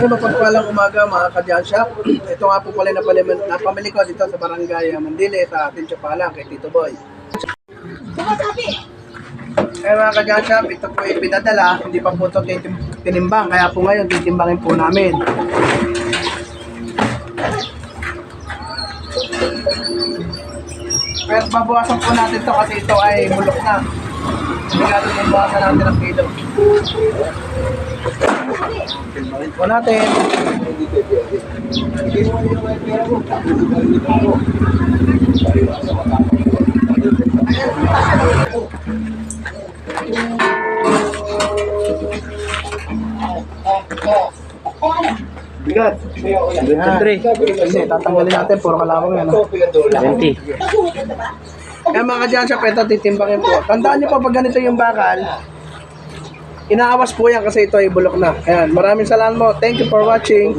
po mapagpalang umaga mga ka-John Shop. Ito nga po pala napamili ko dito sa Barangay Mandile sa ating Chapala kay Tito Boy. Mga ka-John Shop, ito po ay pinadala, hindi pa po ito tinimbang, kaya po ngayon titimbangin po namin. Pero babawasan po natin ito kasi ito ay bulok na. Sigado na bawasan natin ang kilo. Timbangin po natin. Bigat. 23. Hindi, tatanggalin natin. Puro kalawang yan. 20. Kaya mga ka-John Shop, ito titimbangin po. Tandaan nyo pa pag ganito yung bakal, inaawas po yan kasi ito ay bulok na. Ayan, maraming salamat po. Thank you for watching.